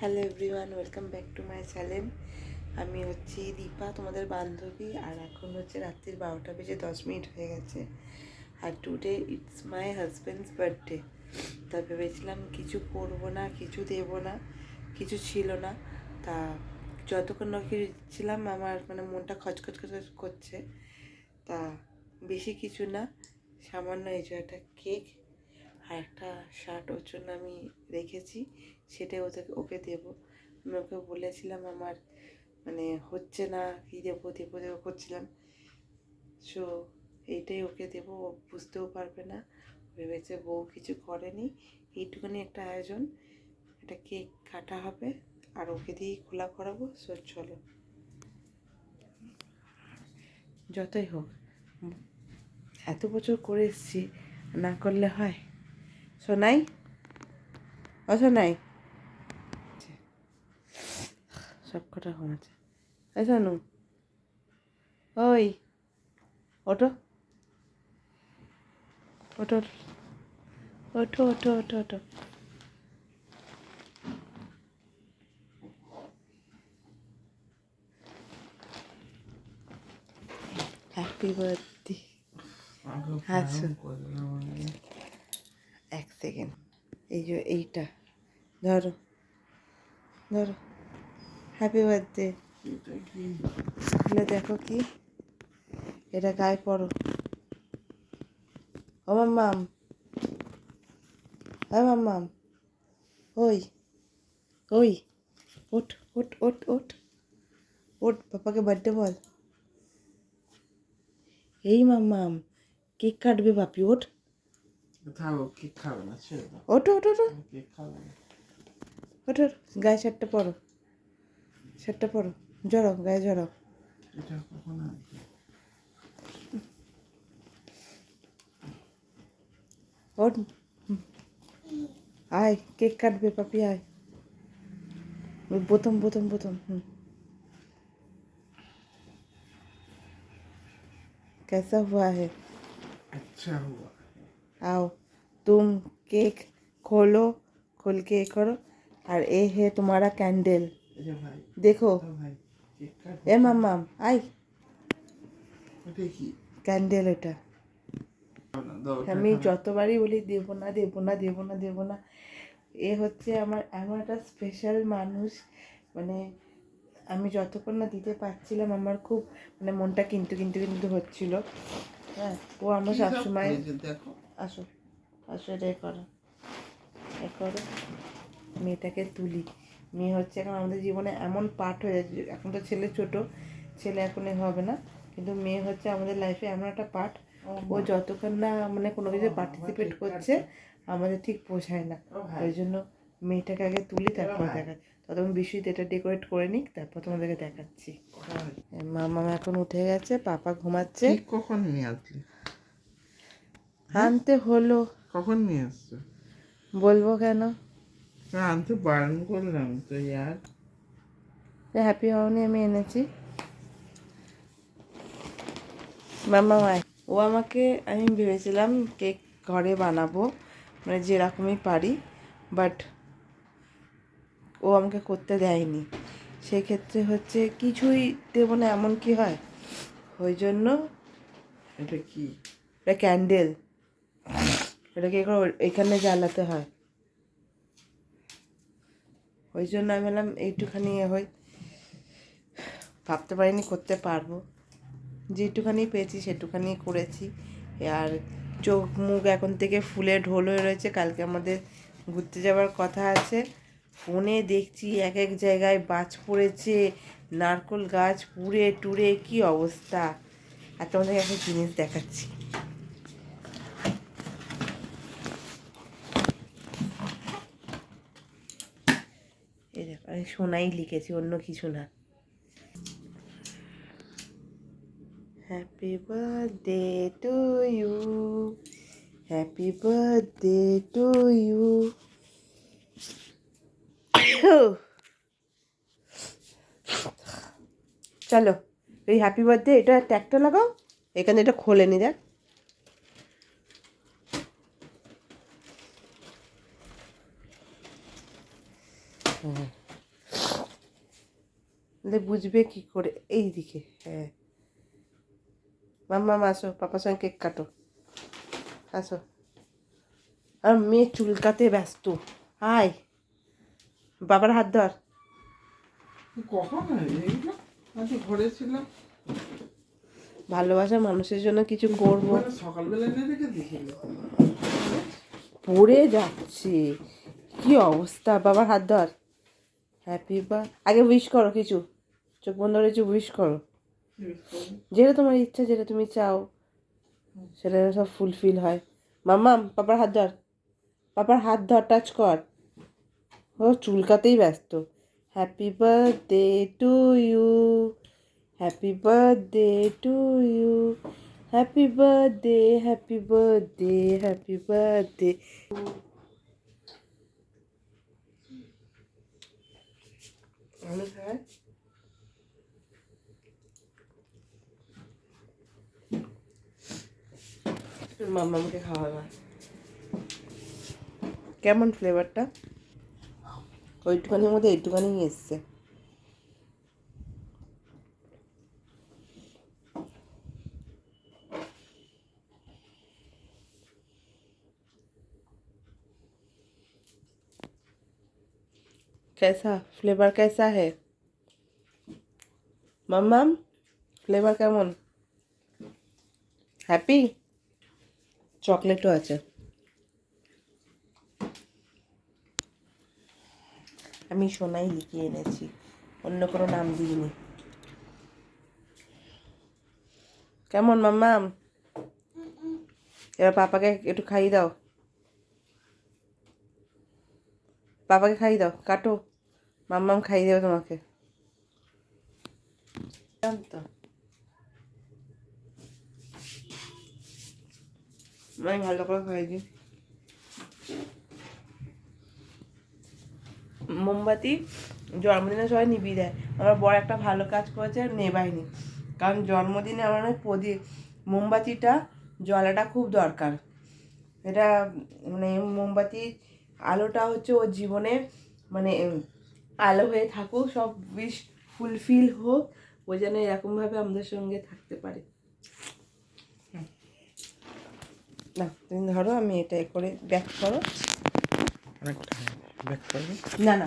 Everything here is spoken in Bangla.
Hello everyone, welcome back to my channel. আমি হচ্ছি দীপা, তোমাদের বান্ধবী। আর এখন হচ্ছে রাত্রির 12:10 হয়ে গেছে। আর today it's my husband's birthday. তা ভেবেছিলাম কিছু করবো না, কিছু দেবো না, কিছু ছিল না। তা যতক্ষণ না কিছু ছিলাম আমার মনটা খচখচ করছে। তা বেশি কিছু না, সামান্য এই যে একটা কেক আর একটা শার্ট ওর জন্য আমি রেখেছি, সেটাই ওকে দেবো। আমি ওকে বলেছিলাম আমার হচ্ছে না, কী দেবো দেবো দেবো করছিলাম। সো এইটাই ওকে দেবো, ও বুঝতেও পারবে না, ভেবেছে বউ কিছু করেনি। এইটুকুনি একটা আয়োজন, একটা কেক কাটা হবে আর ওকে দিয়েই খোলা করাবো। সো চলো, যতই হোক এত বছর করে এসছি, না করলে হয়? শোনাই অশোনাই সব কটা ঘুমাচ্ছে। এই শোনো, ওই ওটো ওটো ওঠো ওঠো ওঠো ওঠো। Happy birthday. আচ্ছা এক সেকেন্ড, এই যে এইটা ধরো ধরো, হ্যাপি বার্থডে। খুলে দেখো কি এটা, গায়ে পড়ো। ও মাম্মাম, হ্যাঁ মাম্মাম, ওই ওই ওঠ ওঠ ওঠ ওঠ ওঠ, পাপাকে বার্থডে বল। এই মাম্মাম, কেক কাটবে বাপি, ওঠ। কেক খাবে না, ওঠো ওঠো ওঠো কেক খাবে না। ওঠো, গায়ে শার্টটা পরো, শার্টটা পরো, জড়াও গায়ে জড়াও। এটা কখন ওঠ, আয় কেক কাটবে পাপি, আয়। প্রথম প্রথম প্রথম कैसा हुआ है? अच्छा हुआ। आओ तुम केक खोलो, खोल के ये करो। और ये है तुम्हारा कैंडल, भाई देखो। भाई केक काट ए मामाम आई, দেখি ক্যান্ডেল এটা। আমি যতবারই বলি দেবো না দেবো না দেবো না দেবো না, এ হচ্ছে আমার এমন একটা স্পেশাল মানুষ। আমি যতক্ষণ না দিতে পারছিলাম আমার খুব মনটা কিন্তু কিন্তু কিন্তু হচ্ছিল। হ্যাঁ, ও আমরা সবসময়। দেখো, আসো আসো, এটা করো, এ করো, মেয়েটাকে তুলি। মেয়ে হচ্ছে এখন আমাদের জীবনে এমন পার্ট হয়ে যাচ্ছে। এখন তো ছেলে ছোট, ছেলে এখন হবে না, কিন্তু মেয়ে হচ্ছে আমাদের লাইফে এমন একটা পার্ট। ও যতক্ষণ না কোনো কিছু পার্টিসিপেট করছে আমাদের ঠিক পোষায় না। ওই জন্য মেয়েটাকে আগে তুলি, তারপর দেখাচ্ছি। ততক্ষণ বিশ্বজিৎ এটা ডেকোরেট করে নিক, তারপর তোমাদেরকে দেখাচ্ছি। মামা এখন উঠে গেছে, পাপা ঘুমাচ্ছে। কখন নিয়ে আসলি? আনতে হলো। কখন নিয়ে আসছো? বলবো কেন? আনতে বারণ করলাম তো ইয়ার। হ্যাপি হওনি, আমি এনেছি। মামা মাই, ও আমাকে, আমি ভেবেছিলাম কেক ঘরে বানাবো, যেরকমই পারি, বাট ও আমাকে করতে দেয়নি। সেক্ষেত্রে হচ্ছে কিছুই দেবো না, এমন কি হয়? ওই জন্য এটা কি? এটা ক্যান্ডেল, এটাকে এখানে জ্বালাতে হয়। ওই জন্য আমি বললাম এইটুখানি হয়, ভাবতে পারিনি করতে পারবো। যেটুখানি পেয়েছি সেটুখানি করেছি। আর চোখ মুখ এখন থেকে ফুলে ঢোল হয়ে রয়েছে। কালকে আমাদের ঘুরতে যাওয়ার কথা আছে। ফোনে দেখছি এক এক জায়গায় বাজ পড়েছে, নারকোল গাছ পুড়ে টুড়ে কি অবস্থা। আর তোমাদের একটা জিনিস দেখাচ্ছি। এই দেখো, আমি সোনাই লিখেছি, অন্য কিছু না। Happy birthday to you, happy birthday to you. চলো, এই হ্যাপি বার্থডে এটা ট্যাগটা লাগাও এখানে, এটা খোলেনি দেখ। বুঝবে কি করে? এই দিকে, হ্যাঁ। মাম্মা আসো, পাপার সঙ্গে কেক কাটো, আসো। আর মেয়ে চুলকাতে ব্যস্ত। হাই, বাবার হাত ধর। কখন এইগুলো আজকে ঘরে ছিলাম। ভালোবাসার মানুষের জন্য কিছু করবো, মানে সকালবেলা এনে রেখে দিয়েছিল। পড়ে যাচ্ছে। কি অবস্থা, বাবার হাত ধর। হ্যাপি বা আগে উইশ করো কিছু, চোখ বন্ধ করে কিছু উইশ করো, যেটা তোমার ইচ্ছা, যেটা তুমি চাও সেটা সব ফুলফিল হয়। মাম্মাম পাপার হাত ধর, পাপার হাত ধর, টাচ কর। ও চুলকাতেই ব্যস্ত। Happy birthday to you, happy birthday to you, happy birthday, happy birthday, happy birthday. মাম্মামকে খাওয়াবা। কেমন ফ্লেভারটা? ওইটুখানির মধ্যে এইটুখানি এসছে। कैसा फ्लेवर कैसा है মাম্মাম? ফ্লেভার কেমন? হ্যাপি? চকলেটও আছে। আমি সোনাই লিখিয়ে এনেছি, অন্য কোনো নাম দিইনি। কেমন মাম্মাম? এবার পাপাকে একটু খাইয়ে দাও, পাপাকে খাইয়ে দাও, কাটো, মাম্মাম খাইয়ে দেবে তোমাকে। তো আমি ভালো করে খাইয়ে দিই। মোমবাতি জন্মদিনে সবাই নিবিয়ে দেয়, আমার বড় একটা ভালো কাজ করেছে, নেবাইনি। কারণ জন্মদিনে আমার অনেক মোমবাতিটা জ্বলাটা খুব দরকার। এটা মানে মোমবাতির আলোটা হচ্ছে ওর জীবনে, মানে আলো হয়ে থাকুক, সব উইশ ফুলফিল হোক, ও যেন এরকমভাবে আমাদের সঙ্গে থাকতে পারে। না তুমি ধরো, আমি এটা করে ব্যাক করো। ব্যাক করবো। না না